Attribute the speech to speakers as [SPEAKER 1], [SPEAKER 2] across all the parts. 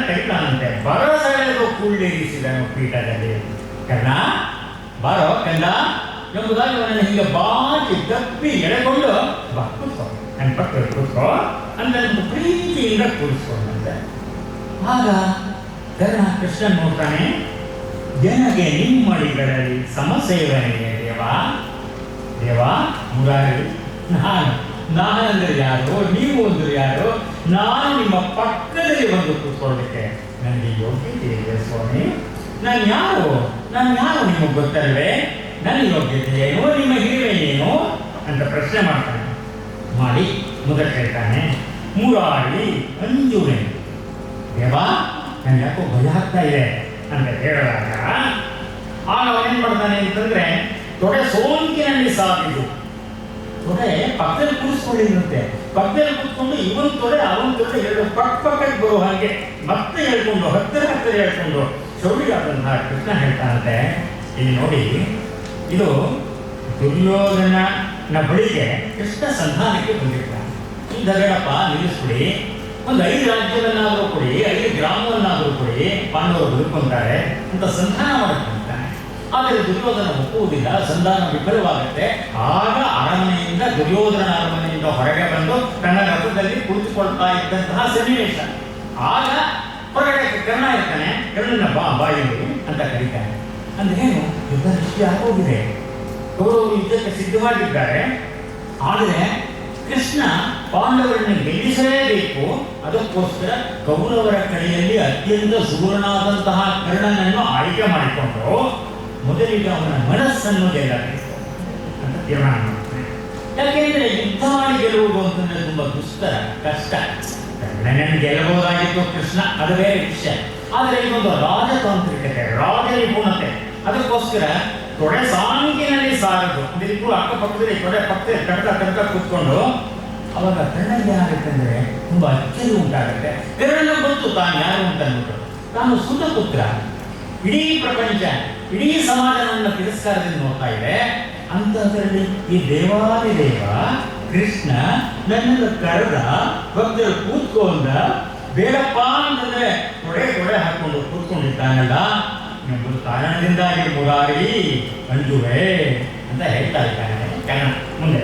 [SPEAKER 1] ಕರೀತಾನಂತೆ. ಬರಸೆಳೆದು ಕುಳ್ಳಿರಿಸಿದನು ಪೀಠದಲ್ಲಿ. ಕರ್ಣ ಬಾರೋ ಕಂದ ಎಂಬುದಾಗಿ ಅವನನ್ನು ಹೀಗೆ ಬಾಚಿ ತಪ್ಪಿ ಎಳೆಕೊಂಡು ಬಾ ಕೂತ್ಕೋ, ನನ್ನ ಪಕ್ಕ ಕೂತ್ಕೋ ಅಂತ ಪ್ರೀತಿಯಿಂದ ಕೂರಿಸ್ಕೊಂಡಂತೆ. ಆಗ ಕರ್ಣ ಕೃಷ್ಣ ನೋಡ್ತಾನೆ, ಜನಗೆ ನಿಮ್ಮಡಿಗಳಲ್ಲಿ ಸಮಸೇವನೆಯೇ ದೇವಾ ದೇವಾ ಮುರಾರಿ, ನಾನಂದ್ರೆ ಯಾರು, ನೀವು ಅಂದ್ರೆ ಯಾರು, ನಾನು ನಿಮ್ಮ ಪಕ್ಕದಲ್ಲಿ ಬಂದು ಕೂತ್ಕೊಳ್ಳೋದಕ್ಕೆ ನನಗೆ ಯೋಗ್ಯತೆ ಇದೆ ಸ್ವಾಮಿ. ನಾನು ಯಾರು ನಿಮಗೆ ಗೊತ್ತಲ್ವೇ? ನನ್ನ ಯೋಗ್ಯತೆ ಏನು, ನಿಮ್ಮ ಹಿರಿಮೆ ಏನು ಅಂತ ಪ್ರಶ್ನೆ ಮಾಡ್ತಾನೆ. ಮಾಡಿ ಮೊದಲು ಹೇಳ್ತಾನೆ, ಮುರಾರಿ ಅಂಜುವೆ ದೇವಾ ನನಗೆ ಯಾಕೋ ಭಯ ಆಗ್ತಾ ಇದೆ ಅಂತ ಹೇಳಿದಾಗ ಆಗ ಅವನೇನ್ ಮಾಡ್ತಾನೆ ಅಂತಂದ್ರೆ, ತೊಡೆ ಸೋಂಕಿನಲ್ಲಿ ಸಾಗಿದು ತೊಡೆ ಪಕ್ಕದಲ್ಲಿ ಕೂರಿಸ್ಕೊಂಡಿರುತ್ತೆ. ಪಕ್ಕದಲ್ಲಿ ಕೂತ್ಕೊಂಡು ಇವನ್ ತೊಡೆ ಅವನ ತೊಡೆ ಎರಡು ಪಕ್ಕಕ್ಕೆ ಬರೋ ಹಾಗೆ ಮತ್ತೆ ಹೇಳ್ಕೊಂಡು ಹತ್ತಿರ ಹೇಳ್ಕೊಂಡು ಶೌರ್ಯಾದಂತಹ ಕೃಷ್ಣ ಹೇಳ್ತಾನಂತೆ, ಇಲ್ಲಿ ನೋಡಿ, ಇದು ದುರ್ಯೋಧನ ಬಳಿಗೆ ಕೃಷ್ಣ ಸಂಧಾನಕ್ಕೆ ಬಂದಿರ್ತಾನೆ. ಈ ದಗಡಪ್ಪ ನಿಲ್ಲಿಸ್ಬಿಡಿ, ಒಂದು 5 ರಾಜ್ಯವನ್ನಾದರೂ ಕೊಡಿ, 5 ಗ್ರಾಮವನ್ನಾದರೂ ಕೊಡಿ, ಪಾಂಡವರು ಬದುಕೊಂತಾರೆ ಅಂತ ಸಂಧಾನ ಮಾಡ್ಕೊಂತಾನೆ. ಆದರೆ ದುರ್ಯೋಧನ ಒಪ್ಪುವುದಿಲ್ಲ, ಸಂಧಾನ ವಿಫಲವಾಗುತ್ತೆ. ಆಗ ದುರ್ಯೋಧನ ಅರಮನೆಯಿಂದ ಹೊರಗೆ ಬಂದು ತನ್ನ ರಥದಲ್ಲಿ ಕುಳಿತುಕೊಳ್ತಾ ಇದ್ದಂತಹ ಸನ್ನಿವೇಶ. ಆಗ ಹೊರಗಡೆ ಕರ್ಣ ಇರ್ತಾನೆ, ಕರ್ಣನ ಬಾಯಲ್ಲಿ ಅಂತ ಕರೀತಾನೆ. ಅಂದ್ರೆ ಏನು, ಯುದ್ಧ ನಿಶ್ಚಯ ಆಗೋಗಿದೆ, ಕೌರವರು ಯುದ್ಧಕ್ಕೆ ಸಿದ್ಧವಾಗಿದ್ದಾರೆ. ಆದರೆ ಕೃಷ್ಣ ಪಾಂಡವರನ್ನು ಗೆಲ್ಲಿಸಲೇಬೇಕು. ಅದಕ್ಕೋಸ್ಕರ ಕೌರವರ ಕಡೆಯಲ್ಲಿ ಅತ್ಯಂತ ಸುಗುಣನಾದಂತಹ ಕರ್ಣನನ್ನು ಆಯ್ಕೆ ಮಾಡಿಕೊಂಡು ಮೊದಲಿಗೆ ಅವನ ಮನಸ್ಸನ್ನು ಗೆಲ್ಲಬೇಕು ಅಂತ ತೀರ್ಮಾನ ಮಾಡ್ತಾನೆ. ಯಾಕೆಂದ್ರೆ ಯುದ್ಧ ಮಾಡಿ ಗೆಲ್ಲುವುದು ಅಂತಂದ್ರೆ ತುಂಬಾ ದುಸ್ತರ, ಕಷ್ಟ. ಕರ್ಣನನ್ನು ಗೆಲ್ಲಬಹುದಾಗಿತ್ತು ಕೃಷ್ಣ, ಅದು ಬೇರೆ ವಿಷಯ. ಆದರೆ ಇದೊಂದು ರಾಜತಾಂತ್ರಿಕತೆ, ರಾಜ ನಿಪುಣತೆ. ಅದಕ್ಕೋಸ್ಕರ ತೊಡೆ ಸಾಂಗಿನಲ್ಲಿ ಸಾರದು ಇಬ್ಬರು ಅಕ್ಕಪಕ್ಕದಲ್ಲಿ ತೊಡೆ ಪಕ್ಕದಲ್ಲಿ ಕಡ್ಕ ಕೂತ್ಕೊಂಡು ಅವಾಗ ಕರ್ಣನಿಗೆ ಏನಾಗುತ್ತೆ ತುಂಬಾ ಅಚ್ಚರಿ ಉಂಟಾಗುತ್ತೆ. ಕರ್ಣನ ಗೊತ್ತು ತಾನು ಯಾರು ಅಂತ ಅಂದ್ಬಿಟ್ಟು, ತಾನು ಸುತ ಪುತ್ರ, ಇಡೀ ಪ್ರಪಂಚ ಇಡೀ ಸಮಾಜವನ್ನು ತಿರಸ್ಕಾರದಿಂದ ನೋಡ್ತಾ ಇದೆ. ಅಂತದ್ರಲ್ಲಿ ಈ ದೇವಾದಿದೇವ ಕೃಷ್ಣ ನನ್ನನ್ನು ಕರೆದ, ಭಕ್ತರು ಕೂತ್ಕೊಂಡ, ಬೇಡಪ್ಪ ಅಂತಂದ್ರೆ ತೊಡೆ ಹಾಕೊಂಡು ಕೂತ್ಕೊಂಡಿದ್ದಾನಲ್ಲ ಎಂಬುದು ಕಾರಣದಿಂದಾಗಿ ಮುರಾರಿ ಅಂಜುವೆ ಅಂತ ಹೇಳ್ತಾ ಇದ್ದಾನೆ ಕರ್ಣ. ಮುಂದೆ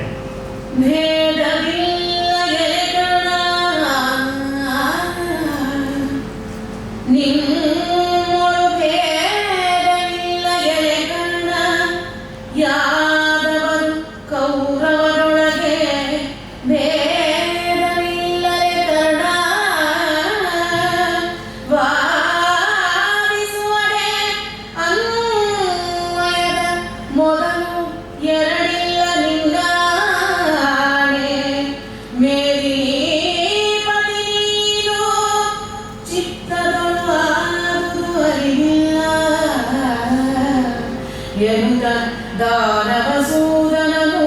[SPEAKER 2] ದಾನವಸೂದನನು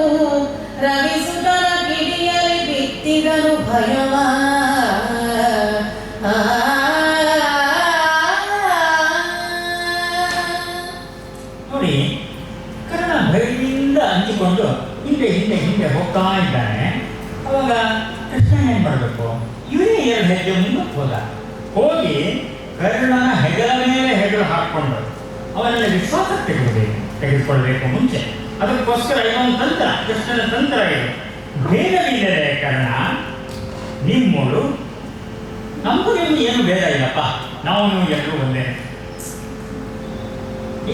[SPEAKER 2] ರವಿಸುತನ ಕಿಡಿಯಲಿ ಬಿತ್ತಿದನು ಭಯವ.
[SPEAKER 1] ನೋಡಿ, ಕರ್ಣ ಭಯದಿಂದ ಹಂಚಿಕೊಂಡು ಹಿಂದೆ ಹೋಗ್ತಾ ಇದ್ದಾನೆ. ಅವಾಗ ಕೃಷ್ಣ ಏನ್ ಮಾಡಬೇಕು, ಇವರೇ 2 ಹೆಜ್ಜೆ ಮುಂದಕ್ಕೆ ಹೋಗಿ ಕರ್ಣನ ಹೆಗಲ ಮೇಲೆ ಹೆಗಲು ಹಾಕೊಂಡು ಅವನಲ್ಲಿ ವಿಶ್ವಾಸ ತೆಗೆದುಕೊಳ್ಬೇಕು ಮುಂಚೆ. ಅದಕ್ಕೋಸ್ಕರ ಇನ್ನೊಂದು ತಂತ್ರ, ಕೃಷ್ಣನ ತಂತ್ರ ಇದು. ಭೇದವಿಲ್ಲದೆ ಕರ್ಣ ನಿಮ್ಮೋಳು, ನಮಗೂ ನಿಮ್ಗೆ ಏನು ಭೇದ ಇಲ್ಲಪ್ಪ, ನಾವು ಎಲ್ಲರೂ ಒಂದೇ.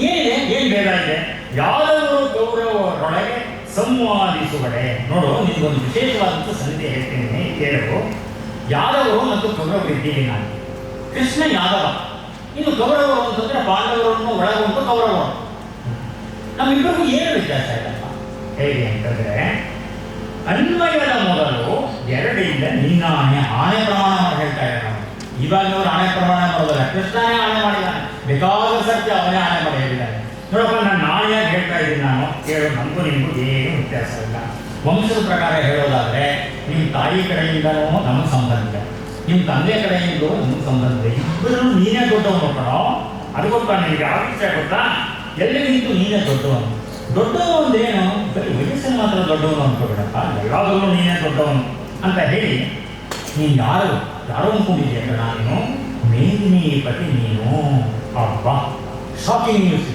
[SPEAKER 1] ಏನಿದೆ, ಏನು ಭೇದ ಇದೆ? ಯಾದವರು ಕೌರವರೊಳಗೆ ಸಂವಾದಿಸುವಡೆ. ನೋಡು, ನಿಮ್ಗೊಂದು ವಿಶೇಷವಾದಂಥ ಸಂಗತಿ ಹೇಳ್ತೀನಿ, ಕೇಳು. ಯಾದವರು ಮತ್ತು ಕೌರವರಿದ್ದೀವಿ ನಾನು. ಕೃಷ್ಣ ಯಾದವ, ಇನ್ನು ಕೌರವರು ಅಂತಂದ್ರೆ ಪಾಂಡವರನ್ನು ಒಳಗೊಂಡು ಕೌರವರು. ನಮ್ಮಿಬ್ಬರಿಗೂ ಏನು ವ್ಯತ್ಯಾಸ ಇಲ್ಲಪ್ಪ. ಹೇಗೆ ಅಂತಂದ್ರೆ, ಅನ್ವಯದ ಮೊದಲು 2ರಿಂದ ನಿನ್ನ ಆಣೆ ಪ್ರಮಾಣ ಮಾಡಿ ಹೇಳ್ತಾ ಇದ್ದಾರೆ. ನಾವು ಇವಾಗ ಅವರು ಆಣೆ ಪ್ರಮಾಣ ಮಾಡೋದಲ್ಲ, ಕೃಷ್ಣನೇ ಆಣೆ ಮಾಡಿದ್ದಾನೆ, ಬೇಕಾದ ಸರ್ತಿ ಅವನೇ ಆಣೆ ಮಾಡಿ ಹೇಳಿದ್ದಾನೆ. ನೋಡಪ್ಪ, ನಾನು ನಾಳೆಯಾಗಿ ಹೇಳ್ತಾ ಇದ್ದೀನಿ, ನಾನು ಕೇಳು, ನಮಗೂ ನಿಮಗೂ ಏನು ವ್ಯತ್ಯಾಸ ಇಲ್ಲ. ವಂಶದ ಪ್ರಕಾರ ಹೇಳೋದಾದ್ರೆ ನಿಮ್ಮ ತಾಯಿ ಕಡೆಯಿಂದನೂ ನಮಗೆ ಸಂಬಂಧ ಇದೆ, ನಿಮ್ಮ ತಂದೆ ಕಡೆಯಿಂದಲೂ ನಮಗೆ ಸಂಬಂಧ ಇದೆ. ಇಬ್ಬರು ನೀನೇ ದೊಡ್ಡವನು ಕಣೋ. ಅದು ಗೊತ್ತಾ ನಿನಗೆ? ಯಾವ ವಿಷಯ ಗೊತ್ತಾ? ಎಲ್ಲರಿಗಿಂತೂ ನೀನೇ ದೊಡ್ಡವನು. ದೊಡ್ಡವನು ಅಂದ್ರೇನು? ಬರೀ ವಯಸ್ಸನ್ನು ಮಾತ್ರ ದೊಡ್ಡವನು ಅನ್ಕೋಬೇಡಪ್ಪ, ಎಲ್ಲಾದರೂ ನೀನೇ ದೊಡ್ಡವನು ಅಂತ ಹೇಳಿ, ನೀನು ಯಾರು ಅಂದ್ಕೊಂಡಿದ್ದೀಯ ಕಣ? ನೀನು ಮೇದಿನೀಪತಿ ನೀನು. ಅಬ್ಬಾ, ಶಾಕಿಂಗ್ ನ್ಯೂಸ್.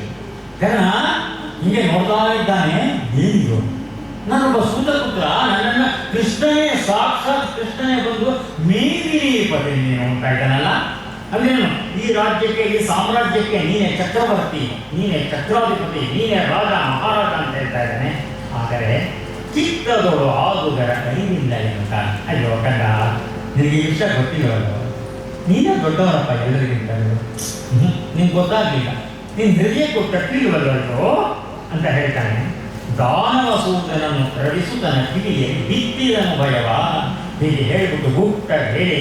[SPEAKER 1] ಕಾರಣ ಹೀಗೆ ನೋಡ್ತಾ ಇದ್ದಾನೆ, ಏನಿದು ನಾನೊಬ್ಬ ಸೂತಪುತ್ರ, ನನ್ನನ್ನು ಕೃಷ್ಣನೇ, ಸಾಕ್ಷಾತ್ ಕೃಷ್ಣನೇ ಬಂದು ಮೇದಿನೀಪತಿ ನೀನು ಅಂತ ಇದ್ದಾನಲ್ಲ. ಅದೇನು, ಈ ರಾಜ್ಯಕ್ಕೆ, ಈ ಸಾಮ್ರಾಜ್ಯಕ್ಕೆ ನೀನೇ ಚಕ್ರವರ್ತಿ, ನೀನೇ ಚಕ್ರಾಧಿಪತಿ, ನೀನೇ ರಾಜ ಮಹಾರಾಜ ಅಂತ ಹೇಳ್ತಾ ಇದ್ದಾನೆ. ಆದರೆ ಚಿಕ್ಕದೋಡು ಆಗುಗರ ಕೈಯಿಂದ ಅಂತ. ಅಯ್ಯೋ ಕಂಡ, ನಿನಗೆ ಈ ವಿಷಯ ಗೊತ್ತಿಲ್ಲವಲ್ಲ, ನೀನೇ ದೊಡ್ಡವರಪ್ಪ ಎಲ್ಲರಿಗಿಂತ, ನಿನ್ಗೆ ಗೊತ್ತಾಗಲಿಲ್ಲ, ನೀನು ಹೃದಯಕ್ಕೂ ಕಟ್ಟಿಲ್ವಲ್ಲೋ ಅಂತ ಹೇಳ್ತಾನೆ. ದಾನವಸೂತನನ್ನು ರವಿಸುತನ ಕಿವಿಗೆ ಬಿತ್ತಿದನು ಭಯವ. ಹೀಗೆ ಹೇಳಿಬಿಟ್ಟು ಗುಪ್ತ ಹೇಳಿ,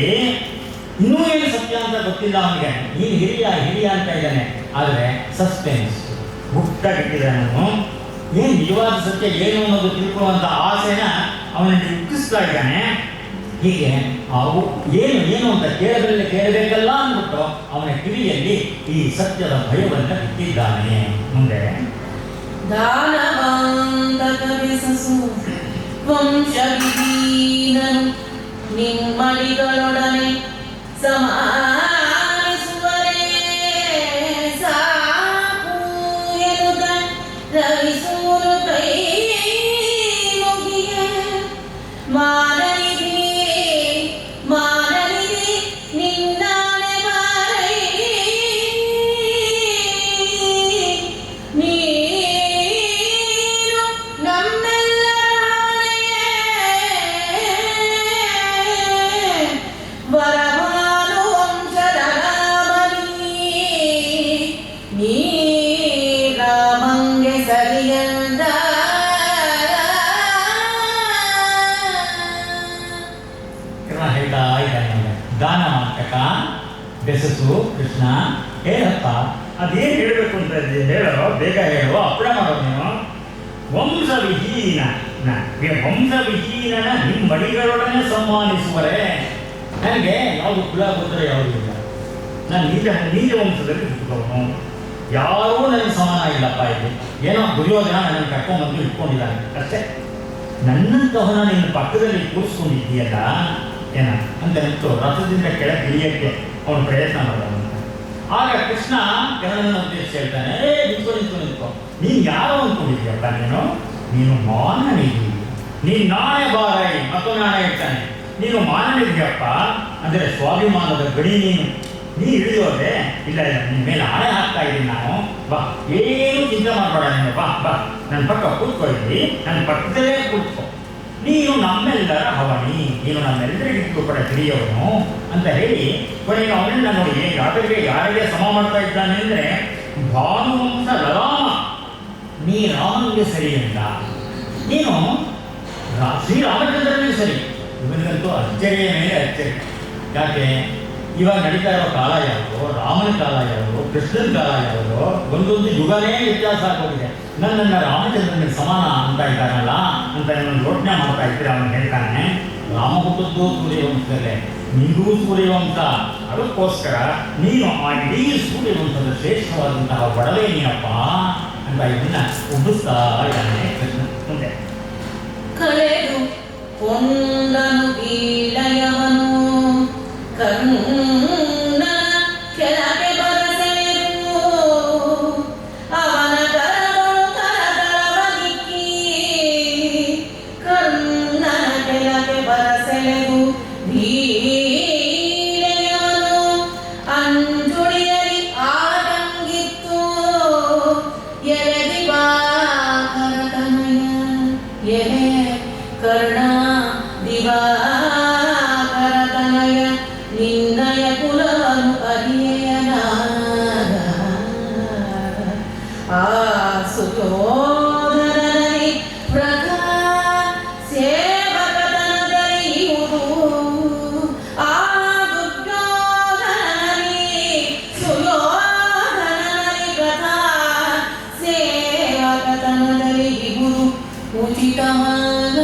[SPEAKER 1] ಇನ್ನೂ ಏನು ಸತ್ಯ ಅಂತ ಗೊತ್ತಿಲ್ಲ ಅವನಿಗೆ. ನೀನು ಹಿರಿಯ ಹಿರಿಯ ಅಂತ ಇದ್ದಾನೆ, ಆದರೆ ಸಸ್ಪೆನ್ಸ್ ಗುಪ್ತ ಬಿಟ್ಟಿದ್ದಾನು. ಏನು ನಿಜವಾದ ಸತ್ಯ ಏನು ಅನ್ನೋದು ತಿಳ್ಕೊಳ್ಳುವಂಥ ಆಸೆನ ಅವನಲ್ಲಿ ಉಕ್ಕಿಸ್ತಾ ಇದ್ದಾನೆ. ಹೀಗೆ ಅವು ಏನು ಏನು ಅಂತ ಕೇಳಬೇಕಲ್ಲ ಅಂದ್ಬಿಟ್ಟು ಅವನ ಕಿವಿಯಲ್ಲಿ ಈ ಸತ್ಯದ ಭಯವನ್ನು ಬಿಟ್ಟಿದ್ದಾನೆ. ಮುಂದೆ
[SPEAKER 2] ದಾನವಂತಕವಿಸಸು ವಂಶವಿಹೀನನು ನಿಮ್ಮಡಿಗಳೊಡನೆ ಸಮಾನಿಸುವರೇ ಸಾಕು ಎನ್ನುತ್ತ ರವಿಸೂರು ಕೈ ಮುಗಿಯ ಮಾನನಿಧಿ ಮಾನನಿಧಿ ನಿನ್ನಾನೆ ಮಾರೈ ನೀನು ನಮ್ಮೆಲ್ಲರ ವರಮಾನು ವಂಶದ ರಾಮನಿ ನೀ ರಾಮಂಗೆ ಸರಿಯಂದ
[SPEAKER 1] ಹೇಳ್ತಾ ಇದ್ದಾನೆ. ದಾನವಂತಕ ಬೆಸಸು ಕೃಷ್ಣ, ಹೇಳಪ್ಪ, ಅದೇನು ಹೇಳಬೇಕು ಅಂತ ಹೇಳೋ, ಬೇಗ ಹೇಳೋ, ಅಪ್ಪಳ ಮಾಡೋ ನೀನು. ವಂಶವಿಹೀನ ವಂಶವಿಹೀನನ ನಿಮ್ಮ ಮಡಿಗಳೊಡನೆ ಸಮ್ಮಾನಿಸುವರೇ. ನನಗೆ ಯಾವುದು ಕುಲ ಗೊತ್ತರೆ ಯಾವುದೂ ಇಲ್ಲ. ನಾನು ನೀಚ ವಂಶದಲ್ಲಿ ಹುಟ್ಟುಕೋನು, ಯಾರೂ ನನಗೆ ಸಮಾನ ಇಲ್ಲಪ್ಪ. ಇಲ್ಲಿ ಏನೋ ದುರ್ಯೋಧನ ನನ್ನನ್ನು ಕರ್ಕೊಂಡ್ಬಂದು ಇಟ್ಕೊಂಡಿದ್ದಾನೆ ಅಷ್ಟೇ. ನನ್ನಂತವನ ನಿನ್ನ ಪಕ್ಕದಲ್ಲಿ ಕೂರಿಸ್ಕೊಂಡಿದ್ದೀಯಲ್ಲ ಏನ ಅಂತ ನಿಂತು ರಥದಿಂದ ಕೆಳಗೆ ಇಳಿಯಕ್ಕೆ ಅವನು ಪ್ರಯತ್ನ ಮಾಡೋದಂತ. ಆಗ ಕೃಷ್ಣ ಕೆಳಗನ್ನು ಉದ್ದೇಶಿಸಿ ಹೇಳ್ತಾನೆ, ನಿಂತ್ಕೊ, ನೀನು ಯಾರೋ ಅಂದ್ಕೊಂಡಿದ್ದೀಯಪ್ಪ, ನೀನು ಮಾನನಿಧಿ, ನೀನು ನಾಳೆ ಬಾರೈ. ಮತ್ತೊಂದು ನಾಳೆ ಹೇಳ್ತಾನೆ, ನೀನು ಮಾನನಿಧಿಯಪ್ಪ, ಅಂದರೆ ಸ್ವಾಭಿಮಾನದ ಗಡಿ ನೀನು ಹಿಡಿಯೋದೆ ಇಲ್ಲ. ನಿನ್ನ ಮೇಲೆ ಆಣೆ ಹಾಕ್ತಾ ಇದ್ದೀನಿ ನಾನು. ಬಾ, ಏನು ಚಿಂತೆ ಮಾಡಬೇಡ ನೀನು, ಬಾ ಬಾ, ನನ್ನ ಪಕ್ಕ ಕೂತ್ಕೊಳ್ಳಿ, ನನ್ನ ಪಕ್ಕದಲ್ಲೇ ಕೂತ್ಕೊ. ನೀನು ನಮ್ಮೆಲ್ಲರ ಹವಣಿ, ನೀನು ನಮ್ಮೆಲ್ಲರಿಗಿಂತೂ ಕೂಡ ಹಿರಿಯವನು ಅಂತ ಹೇಳಿ ಕೊನೆಗೆ ಅವನನ್ನ ನೋಡಿ ಯಾರಿಗೆ ಸಮ ಮಾಡ್ತಾ ಇದ್ದಾನೆ ಅಂದರೆ, ಭಾನುವಂಶ ಲರಾಮ, ನೀ ರಾಮನಿಗೆ ಸರಿ ಅಂತ. ನೀನು ಶ್ರೀರಾಮಚಂದ್ರನಿಗೆ ಸರಿ. ಇವನಿಗಂತೂ ಅಚ್ಚರಿಯ ಮೇಲೆ ಅಚ್ಚರಿ. ಯಾಕೆ ಇವಾಗ ನಡೀತಾ ಇರೋ ಕಾಲ ಯಾವುದು, ರಾಮನ ಕಾಲ ಯಾವುದು, ಕೃಷ್ಣನ ಕಾಲ ಯಾವುದು, ಒಂದೊಂದು ಯುಗನೇ ವ್ಯತ್ಯಾಸ ಆಗೋಗಿದೆ. ನನ್ನನ್ನು ರಾಮಚಂದ್ರನಿಗೆ ಸಮಾನ ಅಂತ ಇದ್ದಾನಲ್ಲ ಅಂತ ನಾನು ಯೋಚನೆ ಮಾಡ್ತಾ ಇದ್ರೆ ಅವನು ಹೇಳ್ತಾನೆ, ರಾಮ ಹುಟ್ಟದ್ದು ಸೂರ್ಯವಂಶದಲ್ಲೇ, ನಿಂಗೂ ಸೂರ್ಯವಂಶ, ಅದಕ್ಕೋಸ್ಕರ ನೀನು ಆ ಇಡೀ ಸೂರ್ಯವಂಶದ ಶ್ರೇಷ್ಠವಾದಂತಹ ಒಡವೆ ನೀನಪ್ಪ ಅಂತ ಇದನ್ನ ಉಬ್ಬಿಸ್ತಾ ಇದ್ದಾನೆ ಕೃಷ್ಣ. ಮುಂದೆ
[SPEAKER 2] ಕಳೆದು ಕೊಂಡನು ಇಳೆಯವನು ಕರ್ಣ ಕೆಳಗೆ ಬರಸೆಳೆದು ಅವನ ಕರದೊಳು ಕರದಳವದಿಕ್ಕಿ ಕರ್ಣನ ಕೆಳಗೆ ಬರಸೆಳೆದು ಇಳೆಯವನು ಅಂಜುಳಿಯಲಿ ಆಟಂಗಿತ್ತು ಎಲೆದಿ ಬಾಕರತನಯ ಎಲೆ ಕರ್ಣ ದಿವಾಕರತನಯ ನಿನ್ನಯ ಕುಲವನ್ನು ಅರಿಯನಾದ ಆ ಸುಯೋಧನನಿ ವ್ರತ ಸೇವಕತನದರಿಯುವುದು ಆ ದುರ್ಯೋಧನನಿ ಸುಯೋಧನನಿ ವ್ರತ ಸೇವಕತನದರಿಯುವುದು ಉಚಿತವಲ್ಲ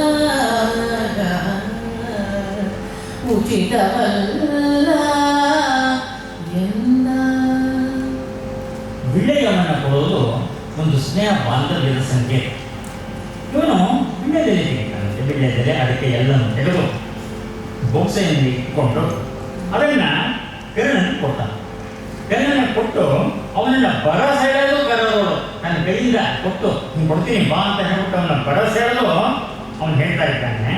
[SPEAKER 2] ಎಂದ.
[SPEAKER 1] ವಿಳೆಯವನ್ನ ಕೊಡೋದು ಒಂದು ಸ್ನೇಹ ಬಾಂಧವ್ಯದ ಸಂಕೇತ. ಇವನು ವಿಳ್ಯದೆಲೆ ತೆಗಿತಾನಂತೆ. ವಿಳ್ಯದೆಲೆ ಅದಕ್ಕೆ ಎಲ್ಲನೂ ತೆಗೆದು ಬೊಕ್ಸೆಯಲ್ಲಿ ಇಟ್ಕೊಂಡು ಅದನ್ನ ಕರ್ಣನ ಕೊಟ್ಟ. ಕರ್ಣನ ಕೊಟ್ಟು ಅವನನ್ನ ಬರಸೆಳೆದು ಕರೆದವಳು ನನ್ನ ಕೈಯಿಂದ ಕೊಟ್ಟು ನೀನು ಕೊಡ್ತೀನಿ ಬಾ ಅಂತ ಹೇಳ್ಬಿಟ್ಟು ಅವನ ಬರಸೆಳೆದು ಅವನು ಹೇಳ್ತಾ ಇದ್ದಾನೆ.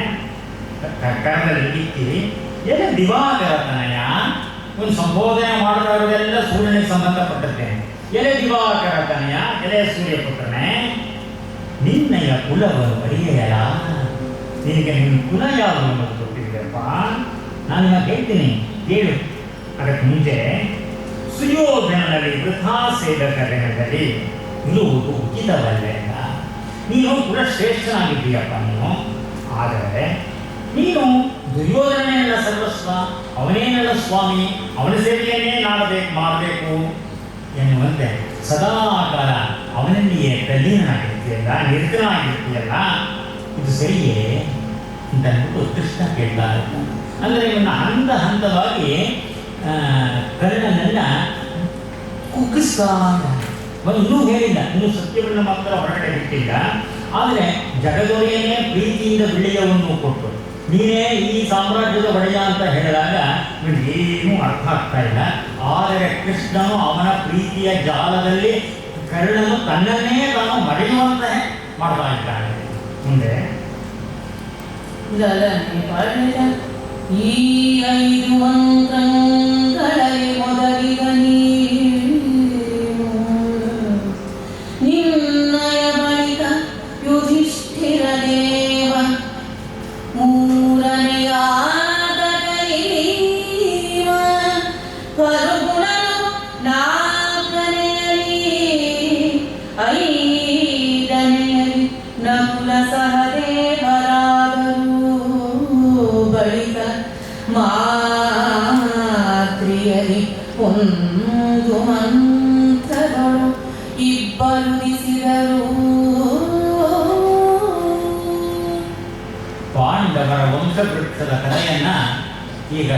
[SPEAKER 1] ಕರ್ಣದಲ್ಲಿ ಇಕ್ಕಿ ಎಲೆ ದಿವಾಕರ ತನಯ, ಇವನು ಸಂಬೋಧನೆ ಮಾಡ್ತಾ ಇರೋದೆಲ್ಲ ಸೂರ್ಯನಿಗೆ ಸಂಬಂಧಪಟ್ಟದ್ದೇ. ಎಲೆ ದಿವಾಕರ ತನಯ, ಎಲೆ ಸೂರ್ಯಪುತ್ರನೇ, ನಿನ್ನಯ ಕುಲವನ್ನು ಅರಿಯಲ್ಲ. ನಿನಗೆ ನಿನ್ನ ಕುಲ ಯಾವುದು ಅನ್ನೋದು ಗೊತ್ತಿದೆಯಪ್ಪ. ನಾನು ನಿನ್ನ ಹೇಳ್ತೀನಿ ಹೇಳು. ಅದಕ್ಕೆ ಮುಂಚೆ ಸುಯೋಧನಲ್ಲಿ ವೃಥಾ ಸೇವಕರಲ್ಲಿ ಇರುವುದು ಉಚಿತವಲ್ಲ. ನೀನು ಕುಲ ಶ್ರೇಷ್ಠನಾಗಿದ್ದೀಯಪ್ಪ ನೀನು. ಆದರೆ ನೀನು ದುರ್ಯೋಧನೆಲ್ಲ ಸರ್ವಸ್ವ, ಅವನೇನೆಲ್ಲ ಸ್ವಾಮಿ, ಅವನ ಸೇವೆಯನ್ನೇ ಮಾಡಬೇಕು ಎನ್ನುವಂತೆ ಸದಾ ಕಾಲ ಅವನಲ್ಲಿಯೇ ತಲ್ಲೀನಾಗಿರ್ತೀಯಲ್ಲ, ನಿರ್ಧನಾಗಿರ್ತೀಯಲ್ಲ, ಇದು ಸರಿಯೇ ಅಂತ ಅಂದ್ಬಿಟ್ಟು ಕೃಷ್ಣ ಕೇಳ್ತಾ ಇದ್ದಾನೆ. ಅಂದರೆ ಇವನ್ನ ಹಂತ ಹಂತವಾಗಿ ಕರ್ಣನನ್ನ ಕುಗ್ಗಿಸ್ತಾ ಇನ್ನೂ ಹೇಳಿಲ್ಲ, ಇನ್ನೂ ಸತ್ಯವನ್ನು ಮಾತ್ರ ಹೊರಗಡೆ ಬಿಟ್ಟಿಲ್ಲ. ಆದರೆ ಜಗದೊಡೆಯನೇ ಪ್ರೀತಿಯಿಂದ ವಿಳಯವನ್ನು ಕೊಟ್ಟು ನೀನೇ ಈ ಸಾಮ್ರಾಜ್ಯದ ಒಡೆಯ ಅಂತ ಹೇಳಿದಾಗ ಏನೂ ಅರ್ಥ ಆಗ್ತಾ ಇಲ್ಲ. ಆದರೆ ಕೃಷ್ಣನು ಅವನ ಪ್ರೀತಿಯ ಜಾಲದಲ್ಲಿ ಕರ್ಣನು ತನ್ನನ್ನೇ ತಾನು ಮರೆಯುವಂತೆ ಮಾಡ್ತಾ ಇದ್ದಾನೆ. ಮುಂದೆ
[SPEAKER 2] ಈ 5 ಮಂತ್ರಗಳಲ್ಲಿ ಮೊದಲಿಗ ನಿನ್ನಯ ಬಳಿಕ ಯುಧಿಷ್ಠಿರ ದೇವ, ಮೂರನೆಯ ಕರುಗುಣನು, ನಾಲ್ಕನೆಯಲ್ಲಿ, 5ನೆಯಲ್ಲಿ ನಕುಲ ಸಹದೇವರಾದರು. ಬಳಿಕ ಮಾತ್ರಿಯಲಿ 1 ಮಂತ್ರಗಳು ಇಬ್ಬರು ದಿಸಿದರು.
[SPEAKER 1] ಪಾಂಡವರ ವಂಶವೃಕ್ಷದ ಕಥೆಯನ್ನ ಈಗ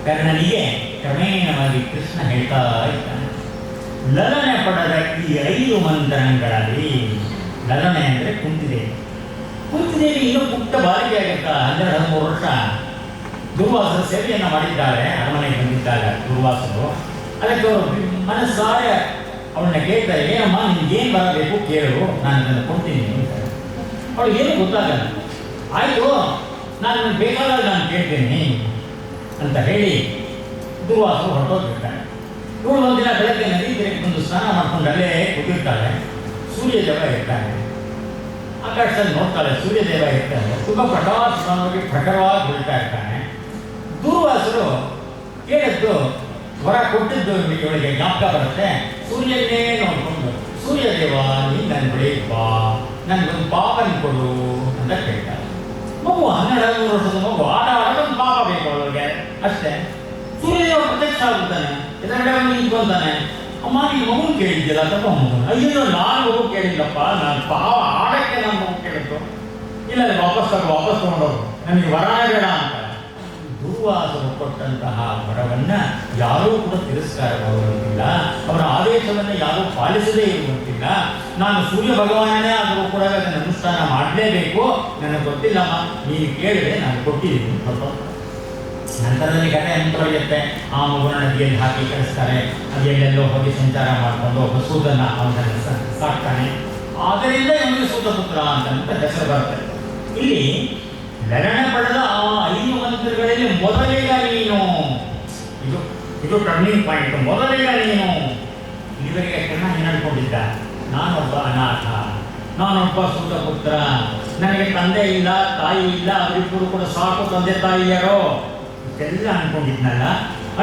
[SPEAKER 1] ಕರ್ಣನಿಗೆ ಕ್ರಮೇಣವಾಗಿ ಕೃಷ್ಣ ಹೇಳ್ತಾ ಇದ್ದಾನೆ. ಲಲನೆ ಪಡೆದ ಈ 5 ಮಂತ್ರಗಳಲ್ಲಿ, ಲಲನೆ ಅಂದರೆ ಕುಂತಿದೇವಿ. ಕುಂತಿದೇವಿ ಇನ್ನೂ ಪುಟ್ಟ ಬಾಲಿಕೆಯಾಗಿರ್ತಾಳ, 12-13 ವರ್ಷ. ದುರ್ವಾಸರ ಸೇವೆಯನ್ನು ಮಾಡಿದ್ದಾರೆ, ಅರಮನೆಗೆ ಬಂದಿದ್ದಾಗ ದುರ್ವಾಸರು. ಅದಕ್ಕೆ ಅವರು ಮನಸ್ಸಾರೆ ಅವಳನ್ನ ಕೇಳ್ತಾರೆ, ಏನಮ್ಮ ನಿನ್ಗೇನು ಬರಬೇಕು ಕೇಳು, ನಾನು ಅದನ್ನು ಕೊಡ್ತೀನಿ ಅಂತ. ಅವಳು ಏನು ಗೊತ್ತಾಗಲ್ಲ. ಆಯಿತು, ನಾನು ಬೇಕಾದಾಗ ನಾನು ಕೇಳ್ತೀನಿ ಅಂತ ಹೇಳಿ ದುರ್ವಾಸರು ಹೊರಟೋಗಿರ್ತಾನೆ. ಇವಳು ಒಂದಿನ ಬೆಳಗ್ಗೆ ನದಿ ತೀರಕ್ಕೆ ಬಂದು ಸ್ನಾನ ಮಾಡ್ಕೊಂಡು ಅಲ್ಲೇ ಕೂತಿರ್ತಾಳೆ. ಸೂರ್ಯದೇವ ಇರ್ತಾನೆ, ಆಕಾಶದಲ್ಲಿ ನೋಡ್ತಾಳೆ. ಸೂರ್ಯದೇವ ಇರ್ತಾನೆ, ತುಂಬ ಪ್ರಕಾಶವಾಗಿ ಪ್ರಖರವಾಗಿ ಹೊಳಿತಾ ಇರ್ತಾನೆ. ದುರ್ವಾಸರು ಕೇಳಿದ್ದು ಹೊರ ಕೊಟ್ಟಿದ್ದು ಇವಳಿಗೆ ಜ್ಞಾಪಕ ಬರುತ್ತೆ. ಸೂರ್ಯನೇ ನೋಡ್ಕೊಂಡು, ಸೂರ್ಯದೇವ ನೀನು ನನ್ನ ಬಳಿ ಬಾ, ನನಗೊಂದು ಪಾಪನ ಕೊಡು ಅಂತ ಕೇಳ್ತಾರೆ. ಮಗು 12 ವರ್ಷದ ಮಗು ಆಟ ಆಡೋದು ಪಾಪ ಬೇಕು ಅವಳಿಗೆ ಅಷ್ಟೇ. ಸೂರ್ಯದೇವ ಪ್ರತ್ಯಕ್ಷ ಆಗುತ್ತಾನೆ, ಎದುರುಗಡೆ ನಿಂತ್ಕೊಂತಾನೆ. ಅಮ್ಮ ನೀನು ಮಗು ಕೇಳಿದ್ದಿಲ್ಲ ತಗೊಂಡು. ಅಯ್ಯೋ ನಾನು ಮಗು ಕೇಳಿಲ್ಲಪ್ಪ, ನಾನು ಪಾಪ ಆಡಕ್ಕೆ ನಾನು ಮಗು ಕೇಳಿದ್ದು. ಇಲ್ಲ ವಾಪಸ್ ತಗೊಂಡೋರು, ನನಗೆ ವರನೇ ಬೇಡ ಅಂತ. ದುರ್ವಾಸರು ಕೊಟ್ಟಂತಹ ವರವನ್ನು ಯಾರೂ ಕೂಡ ತಿರಸ್ಕಾರ ಮಾಡುವಂತಿಲ್ಲ, ಅವರ ಆದೇಶವನ್ನು ಯಾರೂ ಪಾಲಿಸದೇ ಇರುವಂತಿಲ್ಲ. ನಾನು ಸೂರ್ಯ ಭಗವಾನನೇ ಆದರೂ ಕೂಡ ಅದನ್ನು ಅನುಷ್ಠಾನ ಮಾಡಲೇಬೇಕು, ನನಗೆ ಗೊತ್ತಿಲ್ಲಮ್ಮ, ನೀನು ಕೇಳಿದ್ರೆ ನಾನು ಕೊಟ್ಟಿದ್ದೀನಿ ಸ್ವಲ್ಪ. ನಂತರದಲ್ಲಿ ಕಥೆ ಮುಂದುವರಿಯುತ್ತೆ. ಆ ಮಗುನ ನದಿಯಲ್ಲಿ ಹಾಕಿ ಕಳಿಸ್ತಾರೆ. ಅದು ಎಲ್ಲೆಲ್ಲೋ ಹೋಗಿ ಸಂಚಾರ ಮಾಡಿಕೊಂಡು ಒಬ್ಬ ಸೂತನ ಅವನನ್ನು ಸಾಕ್ತಾನೆ. ಆದ್ದರಿಂದ ಇವನಿಗೆ ಸೂತಪುತ್ರ ಅಂತ ಹೆಸರು ಬರುತ್ತೆ. ಇಲ್ಲಿ ಲಲನೆ ಪಡೆದ ಆ 5 ಮಂತ್ರಗಳಲ್ಲಿ ಮೊದಲಿಗ ನೀನು, ಇದು ಟರ್ನಿಂಗ್ ಪಾಯಿಂಟ್. ಮೊದಲಿಗ ನೀನು. ಇವರಿಗೆ ಚೆನ್ನಾಗಿ ಅನ್ಕೊಂಡಿದ್ದ, ನಾನೊಬ್ಬ ಅನಾಥ, ನಾನೊಬ್ಬ ಸೂತಪುತ್ರ, ನನಗೆ ತಂದೆ ಇಲ್ಲ ತಾಯಿ ಇಲ್ಲ, ಅವರಿಬ್ಬರು ಕೂಡ ಸಾಕು ತಂದೆ ತಾಯಿಯರೋ ಇದೆಲ್ಲ ಅನ್ಕೊಂಡಿದ್ನಲ್ಲ.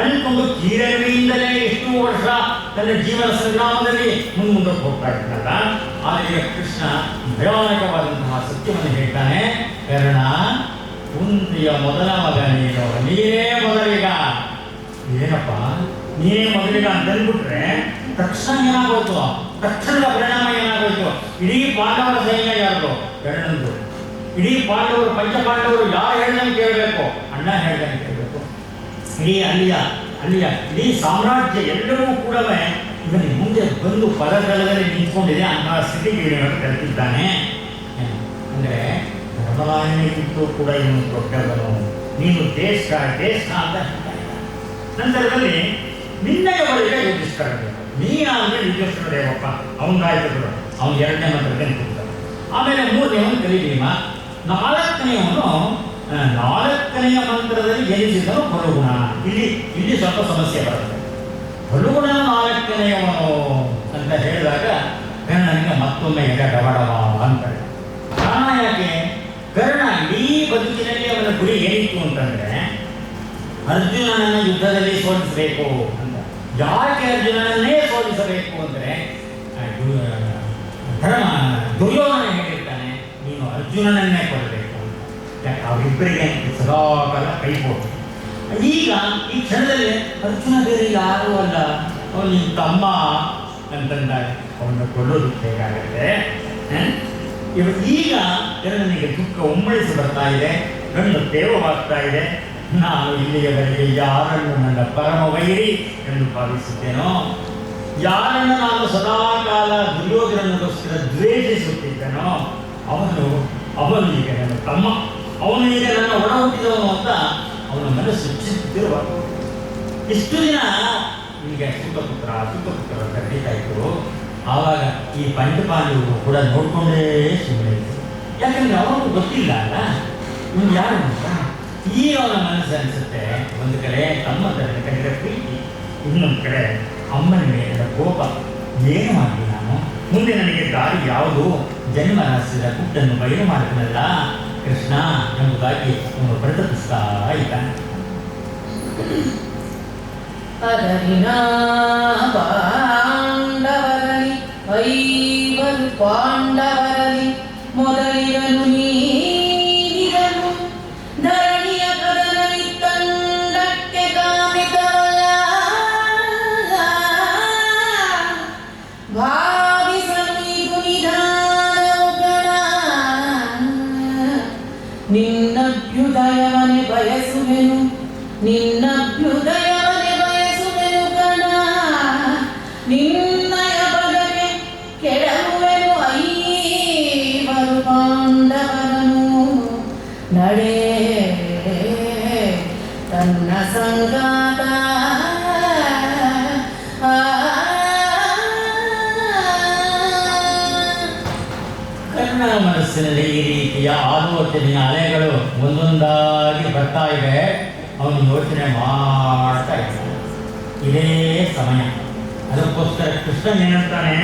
[SPEAKER 1] ಅನ್ಕೊಂಡು ಕೀರಣಿಯಿಂದಲೇ ಎಷ್ಟು ವರ್ಷ ತನ್ನ ಜೀವನ ಸಂಗ್ರಾಮದಲ್ಲಿ ಮುಂದಕ್ಕೆ ಹೋಗ್ತಾ ಇದ್ನಲ್ಲ. ಆದರೆ ಕೃಷ್ಣ ಭಯಾನಕವಾದಂತಹ ಸತ್ಯವನ್ನು ಹೇಳ್ತಾನೆ. ಕರ್ಣ, ಕುಂತಿಯ ಮೊದಲ ಮಗ ನೀನು, ನೀನೇ ಮೊದಲಿಗ. ಏನಪ್ಪ ನೀನೇ ಮೊದಲಿಗ ಅಂತಂದ್ಬಿಟ್ರೆ ತಕ್ಷಣ ಏನಾಗೋಯ್ತು, ತಕ್ಷಣದ ಪರಿಣಾಮ ಏನಾಗೋಯ್ತು? ಇಡೀ ಪಾಂಡವರ ಸೈನ್ಯ ಯಾರು? ಕರ್ಣಂದು. ಇಡೀ ಪಾಂಡವರು, ಪಂಚಪಾಂಡವರು ಯಾರು ಹೇಳ್ದಂಗೆ ಕೇಳಬೇಕು? ಅಣ್ಣ ಹೇಳ್ದಂಗೆ ಕೇಳಬೇಕು. ಅಲ್ಲಿಯ ಇಡೀ ಸಾಮ್ರಾಜ್ಯ ಎಲ್ಲವೂ ಕೂಡ ಇವನಿಗೆ ಮುಂದೆ ಬಂದು ಪದಗಳಲ್ಲಿ ನಿಂತ್ಕೊಂಡಿದೆ ಅಂತಹ ಸ್ಥಿತಿಗೆ ಇವನು ಕಲಿತಿದ್ದಾನೆ. ಅಂದರೆ ಧರ್ಮರಾಯನಿಗಿಂತೂ ಕೂಡ ಇವನು ದೊಡ್ಡವನು, ನೀನು ದೇಶ ಅಂತ ಹೇಳ್ತಾ ಇದ್ದಾನೆ. ನಂತರದಲ್ಲಿ ನಿನ್ನಯ ಬಳಿಗೆ ಯುಧಿಷ್ಠಿರ ನೀನ ಅಂದರೆ ಯುಧಿಷ್ಠಿರ ದೇವಪ್ಪ ಅವನಾಯ್ತು ಬಿಡು, ಅವನು 2ನೇ ಮಂತ್ರಕ್ಕೆ ಕೂಗ್ತಾನೆ. ಆಮೇಲೆ 3ನೇವನು ಕಲಿಭೀಮ, 4ನೇಯ ಮಂತ್ರದಲ್ಲಿ ಜನಿಸಿದನು ಫಲುಗುಣ. ಇಲ್ಲಿ ಸ್ವಲ್ಪ ಸಮಸ್ಯೆ ಬರುತ್ತೆ. ಫಲುಗುಣ 4ನೇಯವನು ಅಂತ ಹೇಳಿದಾಗ ಕರ್ಣನಿಗೆ ಮತ್ತೊಮ್ಮೆ ಡಬಡವ ಅಂತಾರೆ. ಕಾರಣ ಯಾಕೆ? ಕರ್ಣ ಇಡೀ ಬದುಕಿನಲ್ಲಿ ಅವನ ಗುರಿ ಏನಿತ್ತು ಅಂತಂದ್ರೆ ಅರ್ಜುನನನ್ನು ಯುದ್ಧದಲ್ಲಿ ಸೋಲಿಸಬೇಕು ಅಂತ. ಯಾಕೆ ಅರ್ಜುನನನ್ನೇ ಸೋಲಿಸಬೇಕು ಅಂದರೆ ದುರ್ಯೋಧನ ಹೇಳಿರ್ತಾನೆ, ನೀನು ಅರ್ಜುನನನ್ನೇ ಕೊಡಬೇಕು ಅಂತ. ಯಾಕೆ ಅವರಿಬ್ಬರಿಗೆ ಸದಾಕಾಲ ಕೈಪೋಟು. ಈಗ ಈ ಕ್ಷಣದಲ್ಲಿ ಅರ್ಜುನ ಬೇರೆ ಯಾರೂ ಅಲ್ಲ, ಅವನು ನಿನ್ನ ತಮ್ಮ ಅಂತಂದಾಗ ಅವನ್ನ ಕೊಲ್ಲೋದು ಹೇಗಾಗುತ್ತೆ? ಈಗ ನನಗೆ ದುಃಖ ಉಮ್ಮಳಿಸಿ ಬರ್ತಾ ಇದೆ, ಕಣ್ಣು ತೇವವಾಗ್ತಾ ಇದೆ. ನಾನು ಇಲ್ಲಿಯವರೆಗೆ ಯಾರನ್ನು ನನ್ನ ಪರಮ ವೈರಿ ಎಂದು ಭಾವಿಸುತ್ತೇನೋ, ಯಾರನ್ನು ನಾನು ಸದಾಕಾಲ ದುರ್ಯೋಧನಗೋಸ್ಕರ ದ್ವೇಷಿಸುತ್ತಿದ್ದೇನೋ ಅವನು ಈಗ ನನ್ನ ತಮ್ಮ, ಅವನು ಈಗ ನನ್ನ ಒಡ ಹುಟ್ಟಿದವನು ಅಂತ ಅವನ ಮನಸ್ಸು ಚಿತ್ತಿರುವ. ಇಷ್ಟು ದಿನ ನಿಮಗೆ ಸುಖಪುತ್ರ ಅಂತ ಕರೀತಾ ಇದ್ರು. ಆವಾಗ ಈ ಪಂಚಪಾಂಡವರು ಕೂಡ ನೋಡ್ಕೊಂಡೇ ಸುಮ್ಮನೆ ಇದ್ರು. ಯಾಕಂದ್ರೆ ಅವನಿಗೂ ಗೊತ್ತಿಲ್ಲ ಅಲ್ಲ ಇವನು ಯಾರು ಅಂತ. ಈಗ ಅವನ ಮನಸ್ಸು ಅನಿಸುತ್ತೆ, ಒಂದು ಕಡೆ ತಮ್ಮ ತನ್ನ ಕಡೆಗೆ ಪ್ರೀತಿ, ಇನ್ನೊಂದು ಕಡೆ ಅಮ್ಮನ ಮೇಲೆ ಕೋಪ. ಏನು ಮಾಡಲಿ ನಾನು? ಮುಂದೆ ನನಗೆ ದಾರಿ ಯಾವುದು? ಜನ್ಮ ರಹಸ್ಯದ ಕುಟ್ಟನ್ನು ಬಯಲು ಮಾಡಿದ್ನಲ್ಲ ಕೃಷ್ಣ ಎಂಬುದಾಗಿ ಅವನು ಪ್ರಕಟಿಸ್ತಾ ಇದ್ದಾನೆ.
[SPEAKER 2] ಪಾಂಡವರಲ್ಲಿ ಮೊದಲಿರನು ನೀನಿರನು ಧರಣಿಯ ಕದನವಿತ್ತಂಡಕ್ಕೆ ಕಾಮಿತವಲ್ಲ ಭಾವಿಸಲು ಇದು ನಿಧಾನವು ಗಣ ನಿನ್ನಭ್ಯುದಯವನೆ ಬಯಸುವೆನು ನಿನ್ನಭ್ಯುದಯವನೆ ಬಯಸುವೆನು ಗಣ ನಿನ್ನಯ ಬಗೆಗೆ ಕೆಡಹುವೆನು ಐವರು ಪಾಂಡವರನು ನಡೆ ತನ್ನ ಸಂಗಾತ
[SPEAKER 1] ಕರ್ಣನ ಮನಸ್ಸಿನಲ್ಲಿ ಈ ರೀತಿಯ ಆಲೋಚನೆಯ ಅಲೆಗಳು ಒಂದೊಂದಾಗಿ ಬರ್ತಾ ಇವೆ. ಅವನು ಯೋಚನೆ ಮಾಡ್ತಾ ಇದ್ದಾನೆ. ಇದೇ ಸಮಯ. ಅದಕ್ಕೋಸ್ಕರ ಕೃಷ್ಣ ಏನಂತಾನೆ,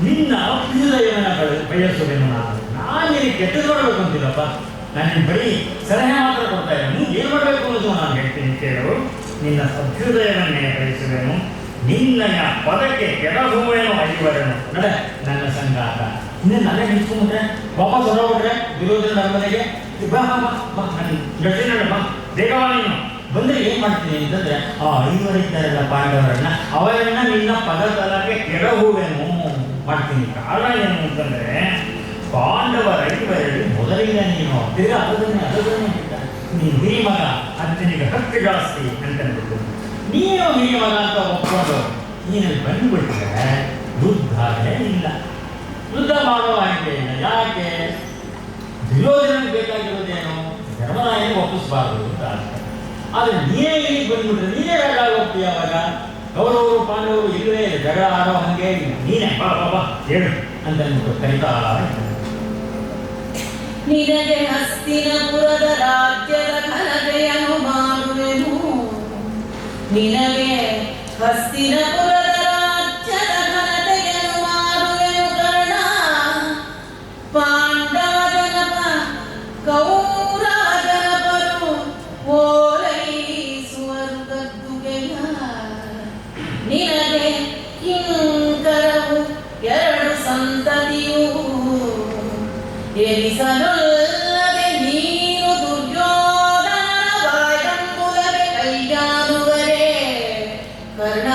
[SPEAKER 1] ನಿನ್ನ ಅಭ್ಯುದಯವನ ಬಯಸುವೆನು ನಾನು ನಿನಗೆ ಕೆಟ್ಟದ್ದು ಮಾಡಬೇಕು ಅಂತಿಲ್ಲಪ್ಪ. ನಾನು ನಿನ್ನ ಬರೀ ಸಲಹೆ ಮಾತ್ರ ಕೊಡ್ತಾ ಇದ್ದೇನೆ. ನೀನು ಏನು ಮಾಡಬೇಕು ಅನ್ನೋದು ನಾನು ಹೇಳ್ತೀನಿ ಕೇಳು. ನಿನ್ನ ಅಭ್ಯುದಯವನ್ನೇ ಬಯಸುವೆನು, ನಿನ್ನಯ ಪದಕ್ಕೆ ಕೆಡಹುವೆನು ಐವರನು ನಡೆ ನನ್ನ ಸಂಗಾತ. ಇನ್ನೇನು ನನ್ನೇ ನಿಂತ್ಕೊಂಡ್ಬಿಟ್ರೆ ವಾಪಸ್ ಹೊರಬಿಟ್ರೆ ದುರ್ಯೋಧನ ಅರಮನೆಗೆ ಬಾ ಬಾ ಬಾ ಬಾ ನಾನು ಗಟ್ಟಿನ ಬಾ ಬೇಗವಾ ನೀನು ಬಂದರೆ ಏನು ಮಾಡ್ತೀನಿ ಅಂತಂದರೆ ಆ ಐವರಿದ್ದಾರಲ್ಲ ಪಾಂಡವರನ್ನ ಅವರನ್ನ ನಿನ್ನ ಪದತಲಕ್ಕೆ ಕೆಡಹುವೆನು ಮಾಡ್ತೀನಿ. ಕಾರಣ ಏನು ಅಂತಂದರೆ ಪಾಂಡವರ ಐವರಲ್ಲಿ ಮೊದಲಿಗೆ ನೀನು ತಿರ್ಗ ಅದನ್ನೇ ನೀನು ಹಿರಿ ಮಗ ಅಜ್ಜನಿಗೆ ಹಕ್ಕು ಜಾಸ್ತಿ ಅಂತಂದ್ಬಿಟ್ಟು ನೀನು ಹಿರಿಯ ಮಗ ಅಂತ ಒಪ್ಕೊಂಡು ನೀನಲ್ಲಿ ಬಂದುಬಿಟ್ರೆ ಯುದ್ಧನೇ ಇಲ್ಲ, ಯುದ್ಧ ಮಾಡೋ ಹಾಗೆ ಇಲ್ಲ. ಯಾಕೆ? ದುರ್ಯೋಧನಿಗೆ ಬೇಕಾಗಿರೋದೇನು? ಧರ್ಮರಾಯನಿಗೆ ಒಪ್ಪಿಸಬಾರ್ದು ಅಂತ ಅರ್ಥ. ಆದರೆ ನೀನೇ ಇಲ್ಲಿಗೆ ಬಂದ್ಬಿಟ್ರೆ ನೀನೇ ಜಗಳ ಹೋಗ್ತೀಯ. ಅವಾಗ ಕೌರವರು ಪಾಂಡವರು ಇಲ್ಲವೇ ಜಗಳ ಆಡೋ ಹಾಗೆ ನೀನೇ ಬಾ ಬಾ ಬಾ ಹೇಳು ಅಂತಂದ್ಬಿಟ್ಟು ಕರೀತಾ
[SPEAKER 2] ನಿನಗೆ ಹಸ್ತಿನಪುರದ ರಾಜ್ಯದ ಘನತೆಯನ್ನು ಮಾಡುವೆನು ನಿನಗೆ ಹಸ್ತಿನಪುರದ ರಾಜ್ಯದ ಘನತೆಯನ್ನು ಮಾಡುವೆನು ಕರ್ಣ ಪಾಂಡವ ಜನಪ ಕೌರವ ಜನಪರು ಓಲೈಸುವರು ಗದ್ದುಗೆಯ ನಿನಗೆ ಕಿಂಕರವು 2 ಸಂತತಿಯು ಎನಿಸಲೊಲ್ಲದೆ ನೀನು ದುರ್ಯೋಧನನ ಬಾಯಂಬುದರೆ ಕೈಯಾನುವರೆ ಕರ್ಣ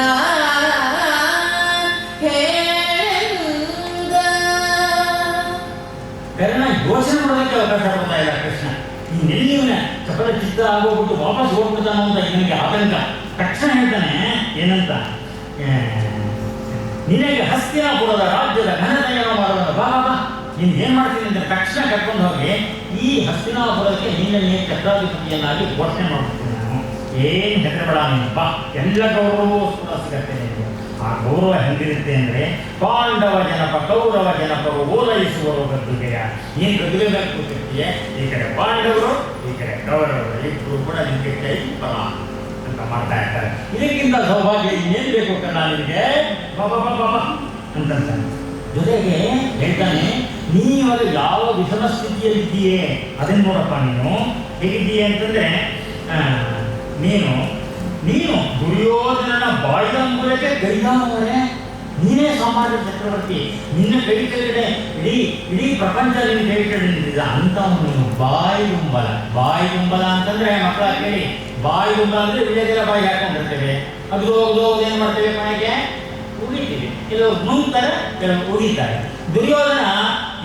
[SPEAKER 1] ಕರ್ಣ ಯೋಚನೆ ಮಾಡೋದಕ್ಕೆ ಅವಕಾಶ ಕೊಡ್ತಾ ಇಲ್ಲ ಕೃಷ್ಣ. ಇನ್ನೆಲ್ಲಿವನ ಚಪಲ ಚಿತ್ತ ಆಗೋಗ್ಬಿಟ್ಟು ವಾಪಸ್ ಹೋಗ್ಬಿಡ್ತಾನೋ ಅಂತ ಇವನಿಗೆ ಆತಂಕ. ತಕ್ಷಣ ಹೇಳ್ತಾನೆ ಏನಂತ, ನಿನಗೆ ಹಸ್ತಿನಾಪುರದ ರಾಜ್ಯದ ಘನತೆಯನ್ನು ಮಾಡೋಣ ಬಾ ಬಾ ನೀನು ಏನು ಮಾಡ್ತೀನಿ ಅಂದರೆ ತಕ್ಷಣ ಕರ್ಕೊಂಡು ಹೋಗಿ ಈ ಹಸ್ತಿನಾಪುರಕ್ಕೆ ನಿನ್ನೆ ಚಕ್ರಾಧಿಪತಿಯನ್ನಾಗಿ ಘೋಷಣೆ ಮಾಡ್ಬಿಡ್ತೀನಿ ನಾನು. ಏನು ಹೆದರಬೇಡ ನೀನು, ಬಾ, ಎಲ್ಲ ಗೌರವವೂ ಕೂಡ ಸಿಗತ್ತೆ ನಿನಗೆ. ಆ ಗೌರವ ಹೆಂಗಿರುತ್ತೆ ಅಂದರೆ, ಪಾಂಡವ ಜನಪ ಕೌರವ ಜನಪರು ಓಲೈಸುವರು ಗದ್ದುಗೆಯ. ನೀನು ಗದ್ದುಗೆ ಮೇಲೆ ಕೂತಿರ್ತೀಯ, ಈ ಕಡೆ ಪಾಂಡವರು, ಈ ಕಡೆ ಕೌರವರು, ಇಬ್ಬರು ಕೂಡ ನಿನಗೆ ಕೈ ಫಲ ಅಂತ ಮಾಡ್ತಾ ಇರ್ತಾರೆ. ಇದಕ್ಕಿಂತ ಸೌಭಾಗ್ಯ ಇನ್ನೇನು ಬೇಕು ಕಣ್ಣ ನಿನಗೆ, ಬಾಬಾ ಬಾಬಾ ಅಂತಂತಾನೆ. ಜೊತೆಗೆ ಹೇಳ್ತಾನೆ, ನೀವಾಗ ಯಾವ ವಿಷಮ ಸ್ಥಿತಿಯಲ್ಲಿದ್ದೀಯೇ ಅದನ್ನು ನೋಡಪ್ಪ. ನೀನು ಹೇಗಿದ್ದೀಯ ಅಂತಂದರೆ, ನೀನು ದುರ್ಯೋಧನನ ಬಾಯಿದಂಬುರಕ್ಕೆ ಕೈಗಾಮವರೇ, ನೀನೇ ಸಾಮ್ರಾಜ್ಯ ಚಕ್ರವರ್ತಿ, ನಿನ್ನ ಕೈ ಕೆಳಗಡೆ ಇಡೀ ಪ್ರಪಂಚ ನಿನ್ನ ಕೈ ಕೆಳಗಡೆ ನಿಂತಿದ್ದ ಅಂಥವನು ನೀನು. ಬಾಯಿ ತುಂಬಲ ಅಂತಂದರೆ ಮಕ್ಕಳ ಕೇಳಿ, ಬಾಯಿ ತುಂಬಲ ಅಂದರೆ ವಿಳೆದೆಲ್ಲ ಬಾಯಿ ಹಾಕೊಂಡಿರ್ತೇವೆ, ಅದು ಏನು ಮಾಡ್ತೇವೆ, ಮನೆಗೆ ಉಗಿತೀವಿ, ಕೆಲವರು ನುಂಗ್ತಾರೆ, ಕೆಲವರು ಉಗಿತಾರೆ. ದುರ್ಯೋಧನ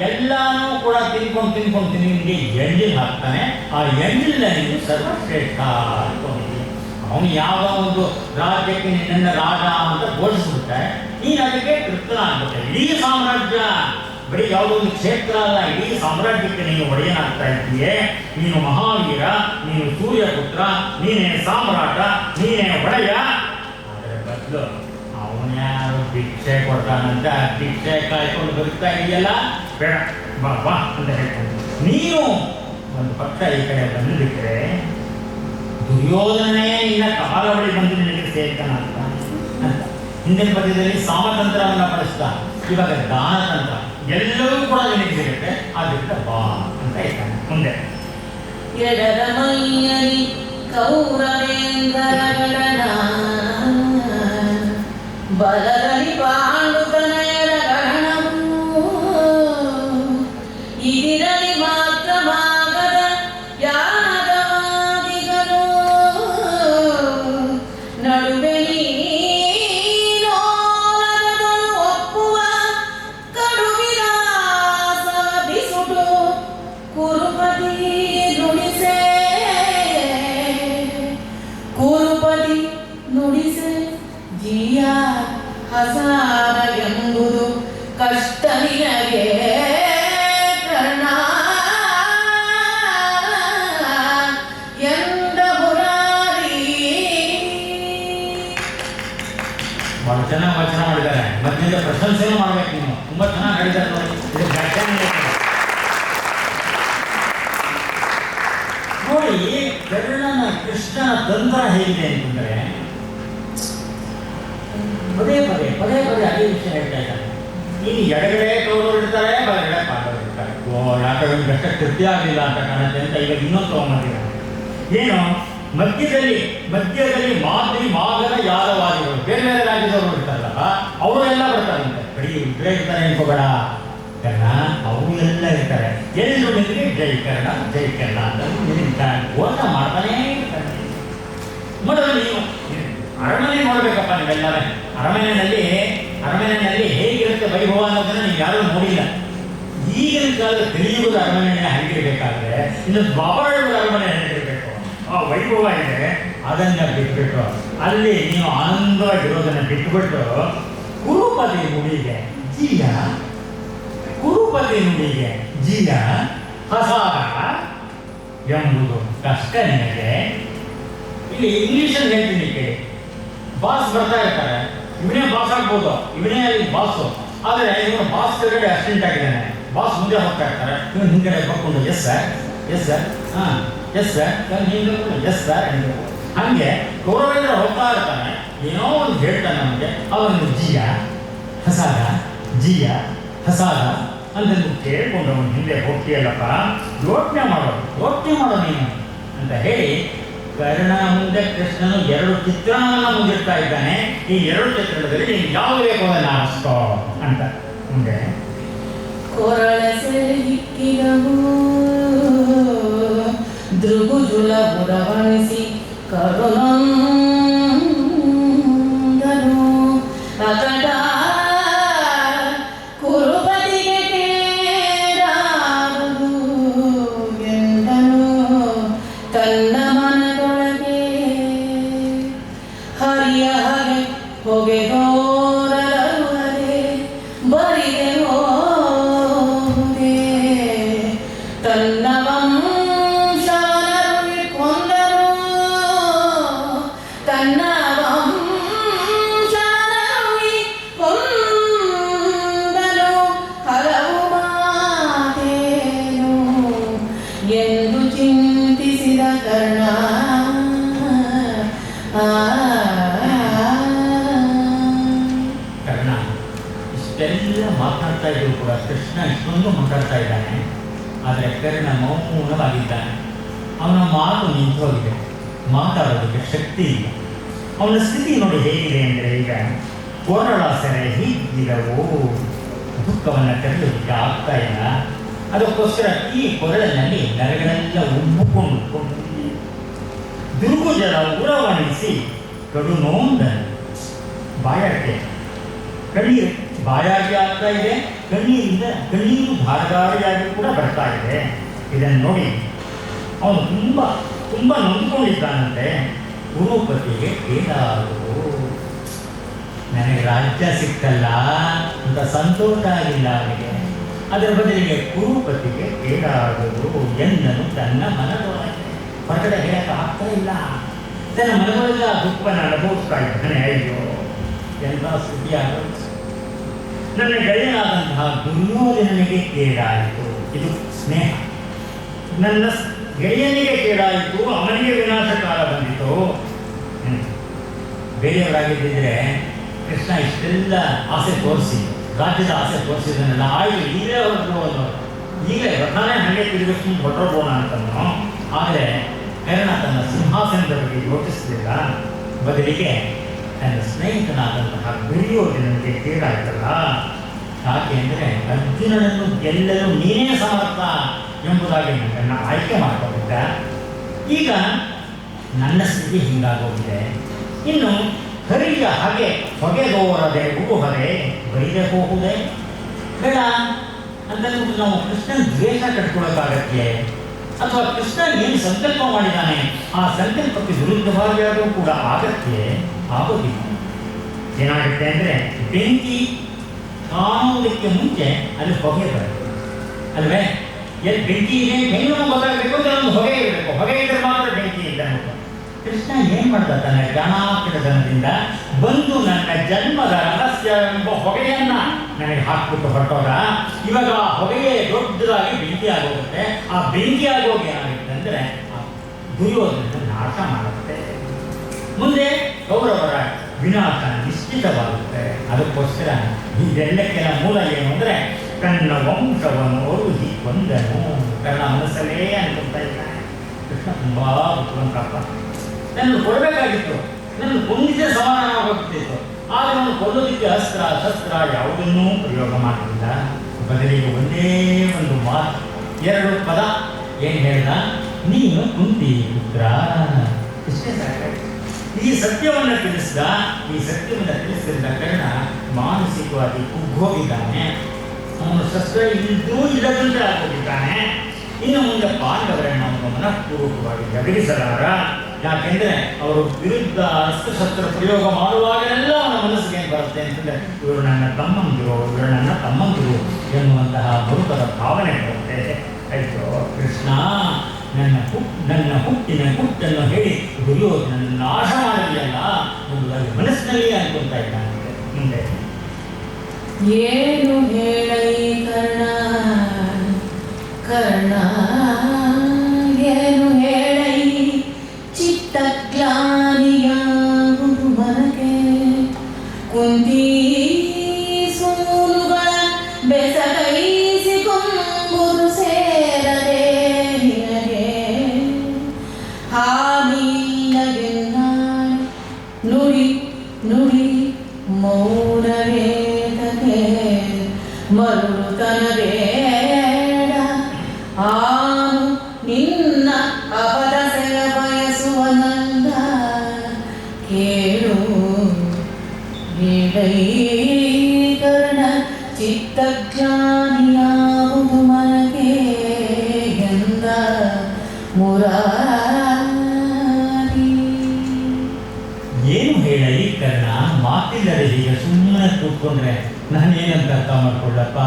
[SPEAKER 1] ಎಲ್ಲಾನು ಕೂಡ ತಿನ್ಕೊಂಡು ನಿಮಗೆ ಎಂಜಿಲ್ ಹಾಕ್ತಾನೆ. ಆ ಎಂಜಿಲ್ನ ನೀನು ಸರ್ವಶ್ರೇಷ್ಠ ಅನ್ಕೊಂಡಿದ್ದೀನಿ. ಅವನು ಯಾವ ಒಂದು ರಾಜ್ಯಕ್ಕೆ ನಿನ್ನ ರಾಜ ಅಂತ ಘೋಷಿಸ್ಬಿಡ್ತಾರೆ, ನೀನು ಅದಕ್ಕೆ ತೃಪ್ತನ ಆಗ್ಬಿಟ್ಟೆ. ಇಡೀ ಸಾಮ್ರಾಜ್ಯ, ಬರೀ ಯಾವುದೋ ಒಂದು ಕ್ಷೇತ್ರ ಅಲ್ಲ, ಇಡೀ ಸಾಮ್ರಾಜ್ಯಕ್ಕೆ ನೀನು ಒಡೆಯನಾಗ್ತಾ ಇದ್ದೀಯೇ. ನೀನು ಮಹಾವೀರ, ನೀನು ಸೂರ್ಯಪುತ್ರ, ನೀನೇ ಸಾಮ್ರಾಟ, ನೀನೇ ಒಡೆಯ. ಆದರೆ ಬದಲು ಅವನ್ಯಾರು ಭಿಕ್ಷೆ ಕೊಡ್ತಾನಂತ ಭಿಕ್ಷೆ ಕಾಯ್ಕೊಂಡು ಬದುಕ್ತಾ ಇದೆಯಲ್ಲ, ಬೇಡ, ಬಾ ಅಂತ ಹೇಳ್ತಾನೆ. ನೀನು ಒಂದು ಪಕ್ಷ ಈ ಕಡೆ ಬಂದಿದ್ದರೆ ದುರ್ಯೋಧನೇ ನಿನ್ನ ಕಾಲ ಬಳಿ ಬಂದು ನಿನಗೆ ಸೇರ್ತಾನ ಅಂತ. ಹಿಂದಿನ ಪದ್ಯದಲ್ಲಿ ಸಾಮತಂತ್ರವನ್ನು ಬಳಸ್ತಾ, ಇವಾಗ ದಾನತಂತ್ರ, ಎಲ್ಲವೂ ಕೂಡ ನಿನಗೆ ಸಿಗುತ್ತೆ, ಆದ್ದರಿಂದ ಬಾ ಅಂತ ಹೇಳ್ತಾನೆ. ಮುಂದೆ
[SPEAKER 2] ಎಡದ ಮೈಯಲಿ ಕೌರವೇಂದ್ರಗಣನ, ಬಲದಲ್ಲಿ ಪಾಂಡುತನಯರ ಗಣನವು, ಇದಿರಲಿ ಮಾತ್ರ ಭಾಗದ ಯಾಗವಾದಿಗಳು, ನಡುವೆ ನೀನೋಲಗದಳು ಒಪ್ಪುವ ಕಡುವಿಲಾಸ ಬಿಸುಟು, ಕುರುಪತಿ ನುಡಿಸೆ ಜಿಯ ಹಸಾರ ಎಂಬುದು ಕಷ್ಟ ನಿನಗೆ ಕರ್ಣ ಎಂದ ಮುರಾರಿ.
[SPEAKER 1] ಬಹಳ ಚೆನ್ನಾಗಿ ವಚನ ಮಾಡಿದ್ದಾರೆ. ಮಧ್ಯದ ಪ್ರಶಂಸೆನೂ ಮಾಡ್ಬೇಕು ನೀನು, ತುಂಬಾ ಚೆನ್ನಾಗಿ ಹೇಳಿದ್ದಾರೆ ನೋಡಿ. ನೋಡಿ ಕರ್ಣನ ಕೃಷ್ಣನ ತಂತ್ರ ಹೇಗಿದೆ ಅಂತಂದ್ರೆ, ಪದೇ ಪದೇ ಅದೇ ವಿಷಯ ಹೇಳ್ತಾ ಇದ್ದಾರೆ. ಇನ್ನು ಎಡಗಡೆ ಕೌರವರು ಇರ್ತಾರೆ, ಬಲಗಡೆ ಪಾಂಡವರು ಇರ್ತಾರೆ. ಯಾಕೆ ಅಷ್ಟೇ ತೃಪ್ತಿ ಆಗಲಿಲ್ಲ ಅಂತ ಕಾಣುತ್ತೆ ಅಂತ ಈಗ ಇನ್ನೊಂದು ತಗೊಂಡಿದ್ದಾರೆ. ಏನು, ಮಧ್ಯದಲ್ಲಿ ಮಾದ್ರಿ ಮಾಗದ ಯಾದವಾದಿಗಳು, ಬೇರೆ ಬೇರೆ ರಾಜ್ಯದವರು ಇರ್ತಾರಲ್ಲ, ಅವರೆಲ್ಲ ಬರ್ತಾರಂತೆ. ಬರೀ ಇಬ್ಬರೇ ಇರ್ತಾರೆ ಅನ್ಕೋಬೇಡ ಕರ್ಣ, ಅವರು ಎಲ್ಲ ಇರ್ತಾರೆ. ಎಲ್ಲರೂ ನಿಮಗೆ ಜೈ ಕರ್ಣ ಅಂತ ನಿನ್ನ ಓಟ ಮಾಡ್ತಾನೇ ಇರ್ತಾರೆ. ನೋಡೋದು ನೀವು ಅರಮನೆ ನೋಡ್ಬೇಕಪ್ಪ ನೀವೆಲ್ಲರೇ. ಅರಮನೆಯಲ್ಲಿ ಹೇಗಿರುತ್ತೆ ವೈಭವ ಅನ್ನೋದನ್ನ ನೀವು ಯಾರೂ ನೋಡಿಲ್ಲ. ಈಗಿನ ಕಾಲದ ಕಲಿಯುಗದ ಅರಮನೆ ಹೇಗಿರಬೇಕಾದ್ರೆ ಇನ್ನು ದ್ವಾಪರಯುಗದ ಅರಮನೆ ಹೇಗಿರಬೇಕು, ಆ ವೈಭವ ಇದೆ, ಅದನ್ನ ಬಿಟ್ಬಿಟ್ಟು ಅಲ್ಲಿ ನೀವು ಆನಂದವಾಗಿರೋದನ್ನ ಬಿಟ್ಬಿಟ್ಟು ಕುರುಪತಿ ನುಡಿಗೆ ಜಿಯ ಹಸಾರ ಎಂಬುದು ಕಷ್ಟ ನಿನಗೆ. ಇಲ್ಲಿ ಇಂಗ್ಲೀಷಲ್ಲಿ ಹೇಳ್ತೀನಿ ಕೇಳಿ. ಬಾಸ್ ಬರ್ತಾ ಇರ್ತಾರೆ, ಇವನೇ ಬಾಸ್ ಆಗ್ಬೋದು, ಇವನೇ ಅಲ್ಲಿ ಬಾಸು, ಆದರೆ ಇವನು ಬಾಸ್ ಕೆಳಗಡೆ ಅಸಿಸ್ಟೆಂಟ್ ಆಗಿದ್ದಾನೆ. ಬಾಸ್ ಮುಂದೆ ಹೋಗ್ತಾ ಇರ್ತಾರೆ, ಇವನು ಹಿಂಗಡೆ ಬರ್ಕೊಂಡು ಎಸ್ ಸರ್ ಹಾಂ ಎಸ್ ಸರ್ ಎಸ್ ಸರ್ ಎಂದು ಹಾಗೆ ಗೌರವೇಂದ್ರ ಹೋಗ್ತಾ ಇರ್ತಾನೆ. ಏನೋ ಒಂದು ಹೇಳ್ತಾನೆ ನಮಗೆ, ಅವನು ಜಿಯ ಹಸಾದ ಅಂತಂದು ಕೇಳ್ಕೊಂಡು ಅವನು ಹಿಂದೆ ಹೋಗ್ತೀಯಲ್ಲಪ್ಪ, ಯೋಚನೆ ಮಾಡೋ ನೀನು ಅಂತ ಹೇಳಿ ಕರ್ಣ ಮುಂದೆ ಕೃಷ್ಣನು ಎರಡು ಚಿತ್ರಣವನ್ನು ಮುಂದಿಡ್ತಾ ಇದ್ದಾನೆ. ಈ ಎರಡು ಚಿತ್ರಣದಲ್ಲಿ ನೀನು ಯಾವ ಬೇಕು ಅದನ್ನು ಆರಿಸ್ಕೋ ಅಂತ. ಮುಂದೆ
[SPEAKER 2] ಕೊರಳ ಸೆಳೆಯಿಕ್ಕಿದವು ದೃಗುಜುಲ ಬುರವಣಿಸಿ ಕರುಣಂದನು ಅಕಟ ಕುರುಪತಿಗೆ ಕೇಡಾದುದು ಎಂದನು ತನ್ನ ಮನದೊಳಗೆ. ಹರಿಯ ಹಗೆ ಹೊಗೆ ಹೋರಲು ಹರೆ ಬರಿದೆ ಹೋದೆ ತನ್ನ ವಂಶವನರು ಕೊಂದರು
[SPEAKER 1] ಮಾತನಾಡ್ತಾ ಇದ್ರು ಕೂಡ ಕೃಷ್ಣ ಇಷ್ಟೊಂದು ಮಾತಾಡ್ತಾ ಇದ್ದಾನೆ, ಆದರೆ ಕರ್ಣ ಮೌನವಾಗಿದ್ದಾನೆ. ಅವನ ಮಾತು ನಿಂತು ಹೋಗಿದೆ, ಮಾತಾಡೋದಕ್ಕೆ ಶಕ್ತಿ ಇಲ್ಲ. ಅವನ ಸ್ಥಿತಿ ನೋಡಿ ಹೇಗಿದೆ ಅಂದರೆ, ಈಗ ಕೊರಳ ಸೆರೆ ಹೀಗಿರವು, ದುಃಖವನ್ನು ತಡೆಯೋದಕ್ಕೆ ಆಗ್ತಾ ಇಲ್ಲ. ಅದಕ್ಕೋಸ್ಕರ ಈ ಕೊರಳಿನಲ್ಲಿ ನರಗಳೆಲ್ಲ ಉಬ್ಬಿಕೊಂಡು ದುರ್ಗುಜರ ಉರವಣಿಸಿ ಕಡು ನೋಂದನು. ಬಾಯಾಟೆ ಕಣ್ಣೀರು ಬಾಯಾಗಿ ಆಗ್ತಾ ಇದೆ, ಕಣ್ಣೀರು ಧಾರಧಾರಿಯಾಗಿ ಕೂಡ ಬರ್ತಾ ಇದೆ. ಇದನ್ನು ನೋಡಿ ಅವನು ತುಂಬ ನೊಂದ್ಕೊಂಡಿದ್ದಾನಂತೆ. ಗುರುಪತಿಗೆ ಕೇಳಾದರು, ನನಗೆ ರಾಜ್ಯ ಸಿಕ್ಕಲ್ಲ ಅಂತ ಸಂತೋಷ ಆಗಿಲ್ಲ ಅವನಿಗೆ. ಅದರ ಬದಲಿಗೆ ಗುರುಪತಿಗೆ ಕೇಳಾದರು ಎಂದನು ತನ್ನ ಮನದೊಳಗೆ. ಹೊರಗಡೆ ಹೇಳಕ್ಕೆ ಆಗ್ತಾ ಇಲ್ಲ, ತನ್ನ ಮನದೊಳಗೆ ಆ ದುಃಖವನ್ನು ಅನುಭವಿಸ್ತಾ ಇದ್ದಾನೆ. ಅಯ್ಯೋ ಎಲ್ಲ ಸುದ್ದಿ ಆಗೋದು. ನನ್ನ ಗೆಳೆಯನಾದಂತಹ ದುರ್ಯೋಧನನಿಗೆ ಕೇಳಾಯಿತು, ಇದು ಸ್ನೇಹ. ನನ್ನ ಗೆಳೆಯನಿಗೆ ಕೇಳಾಯಿತು, ಅವನಿಗೆ ವಿನಾಶ ಕಾಲ ಬಂದಿತು. ಬೇರೆಯವರಾಗಿದ್ದರೆ ಕೃಷ್ಣ ಇಷ್ಟೆಲ್ಲ ಆಸೆ ತೋರಿಸಿ, ರಾಜ್ಯದ ಆಸೆ ತೋರಿಸಿದನ್ನೆಲ್ಲ ಆಯ್ತು, ಈಗಲೇ ಹೊರಟು, ಈಗಲೇ ರಥನೇ ಹಾಗೆ ತಿರುಗಿಸ್ಕೊಂಡು ಹೊರಟೋಗೋಣ ಅಂತನೋ. ಆದರೆ ಕರ್ಣ ತನ್ನ ಸಿಂಹಾಸನದ ಬಗ್ಗೆ ಯೋಚಿಸಲಿಲ್ಲ, ಬದಲಿಗೆ ತನ್ನ ಸ್ನೇಹಿತನಾದಂತಹ ದುರ್ಯೋಧನನಿಗೆ ಕೇಳಾಯ್ತಲ್ಲ. ಯಾಕೆ ಅಂದರೆ ಅರ್ಜುನನನ್ನು ಗೆಲ್ಲಲು ನೀನೇ ಸಮರ್ಥ ಎಂಬುದಾಗಿ ನನ್ನನ್ನು ಆಯ್ಕೆ ಮಾಡಿಕೊಂಡಿದ್ದ. ಈಗ ನನ್ನ ಸ್ಥಿತಿ ಹೀಗಾಗೋಗಿದೆ, ಇನ್ನು ಹರಿಯ ಹಾಗೆ ಹೊಗೆದೋರದೆ ಊಹದೆ ಬೈದೆ ಹೋಗುವುದೇ ಬೇಡ ಅಂತಂದ್ಬಿಟ್ಟು ನಾವು ಕೃಷ್ಣನ ದ್ವೇಷ ಕಟ್ಕೊಳ್ಳೋಕ್ಕಾಗತ್ತೆ? ಅಥವಾ ಕೃಷ್ಣ ಏನು ಸಂಕಲ್ಪ ಮಾಡಿದ್ದಾನೆ ಆ ಸಂಕಲ್ಪಕ್ಕೆ ವಿರುದ್ಧವಾಗಿಯಾದರೂ ಕೂಡ ಆಗೋದಿಲ್ಲ. ಏನಾಗುತ್ತೆ ಅಂದರೆ, ಬೆಂಕಿ ಕಾಣುವುದಕ್ಕೆ ಮುಂಚೆ ಅಲ್ಲಿ ಹೊಗೆ ಬರುತ್ತೆ ಅಲ್ವೇ? ಎಲ್ಲಿ ಬೆಂಕಿ ಇದೆ ಹೆಣ್ಣು ಗೊತ್ತಾಗಬೇಕು ಅಂತ ಒಂದು ಹೊಗೆ ಇರಬೇಕು, ಹೊಗೆ ಇದ್ರೆ ಮಾತ್ರ ಬೆಂಕಿ ಇಲ್ಲ. ಕೃಷ್ಣ ಏನು ಮಾಡ್ದ, ತನ್ನ ಜ್ಞಾನಾಕೃತನದಿಂದ ಬಂದು ನನ್ನ ಜನ್ಮದ ರಹಸ್ಯ ಎಂಬ ಹೊಗೆಯನ್ನ ನನಗೆ ಹಾಕ್ಬಿಟ್ಟು ಹೊರಟೋದ. ಇವಾಗ ಆ ಹೊಗೆಯೇ ದೊಡ್ಡದಾಗಿ ಬೆಂಕಿ ಆಗೋಗುತ್ತೆ. ಆ ಬೆಂಕಿ ಆಗೋಗಿ ಏನಾಗುತ್ತೆ ಅಂದರೆ ದುರ್ಯೋಧನ ನಾಶ ಮಾಡುತ್ತೆ. ಮುಂದೆ ಕೌರವರ ವಿನಾಶ ನಿಶ್ಚಿತವಾಗುತ್ತೆ. ಅದಕ್ಕೋಸ್ಕರ ಇದೆಲ್ಲಕ್ಕೆಲ್ಲ ಮೂಲ ಏನು ಅಂದರೆ, ತನ್ನ ವಂಶವನ್ನು ಒರುಹಿ ಕೊಂದನು. ತನ್ನ ಮನಸ್ಸಲ್ಲೇ ಅನ್ಕೊಳ್ತಾ ಇದ್ದಾನೆ, ಕೃಷ್ಣ ತುಂಬ ಬುದ್ಧಿವಂತಪ್ಪ, ನನ್ನನ್ನು ಕೊಡಬೇಕಾಗಿತ್ತು, ನನ್ನ ಕೊಂದಿದ್ದೇ ಸಮಾನವಾಗುತ್ತಿತ್ತು. ಆದರೆ ಅವನು ಕೊಲ್ಲೋದಕ್ಕೆ ಅಸ್ತ್ರ ಶಸ್ತ್ರ ಯಾವುದನ್ನೂ ಪ್ರಯೋಗ ಮಾಡಲಿಲ್ಲ. ಬದಲಿಗೆ ಒಂದೇ ಒಂದು ಮಾತು, 2 ಪದ ಏನು ಹೇಳಿದ, ನೀನು ಕುಂತಿ ಪುತ್ರ. ಇಷ್ಟೇ ಸಾಕಾಯ್ತು. ಈ ಸತ್ಯವನ್ನು ತಿಳಿಸಿದ ಕರ್ಣ ಮಾನಸಿಕವಾಗಿ ಕುಗ್ಗೋಗಿದ್ದಾನೆ. ಅವನು ಶಸ್ತ್ರ ಇಲ್ಲದೂ ಇಲ್ಲದಂತೆ ಆಗೋಗಿದ್ದಾನೆ. ಇನ್ನು ಮುಂದೆ ಪಾಂಡವರನ್ನು ಅವನು ಮನಃಪೂರ್ವಕವಾಗಿ ಜಗಲಿಸಲಾರ. ಯಾಕೆಂದರೆ ಅವರು ವಿರುದ್ಧ ಅಸ್ತ್ರಶಸ್ತ್ರ ಪ್ರಯೋಗ ಮಾಡುವಾಗಲೆಲ್ಲ ಅವನ ಮನಸ್ಸಿಗೆ ಏನು ಬರುತ್ತೆ ಅಂತಂದರೆ, ಇವರು ನನ್ನ ತಮ್ಮಂದಿರು ಎನ್ನುವಂತಹ ಮರುಕದ ಭಾವನೆ ಬರುತ್ತೆ. ಆಯಿತು, ಕೃಷ್ಣ ನನ್ನ ಹುಟ್ಟಿನ ಹುಟ್ಟನ್ನು ಹೇಳಿ ದುರ್ಯೋಧನನ್ನು ನಾಶ ಮಾಡಲಿಲ್ಲ ಎಂಬುದಾಗಿ ಮನಸ್ಸಿನಲ್ಲಿ ಅನ್ಕೊಳ್ತಾ ಇದ್ದಾನೆ. ಮುಂದೆ
[SPEAKER 2] ಏನು ಹೇಳೈ ಕರ್ಣ ಏನು ಹೇಳೈ ಚಿತ್ತಗ್ಲಾನಿಯಾಗುವುದು ಮನಗೆ ಕುಂತಿ ಸೂನುಗಳ ಬೆಸಗೈಸಿಕೊಂಬುದು ಸೇರದೆ ನಿನಗೆ ಹಾನಿಲ್ಲವೆನ್ನಾಳೆ ನುಡಿ ನುಡಿ ಮೌನವೇದನೆ ಮರುತನ ಬೇಡ ಆನು ನಿನ್ನ ಅಪದಸೆಯ ಬಯಸುವನಲ್ಲ ಕೇಳು ಕರ್ಣ ಚಿತ್ತಜ್ಞಾನಿಯಾವುದು ಮನಗೆ ಎಂದ ಮುರಾರಿ.
[SPEAKER 1] ಏನು ಹೇಳಲಿ ಕರ್ಣ, ಮಾತಿಲ್ಲದೆ ಹೀಗೆ ಸುಮ್ಮನೆ ಕೂತ್ಕೊಂಡ್ರೆ ನಾನೇನಂತ ಅರ್ಥ ಮಾಡ್ಕೊಳ್ಳಪ್ಪ.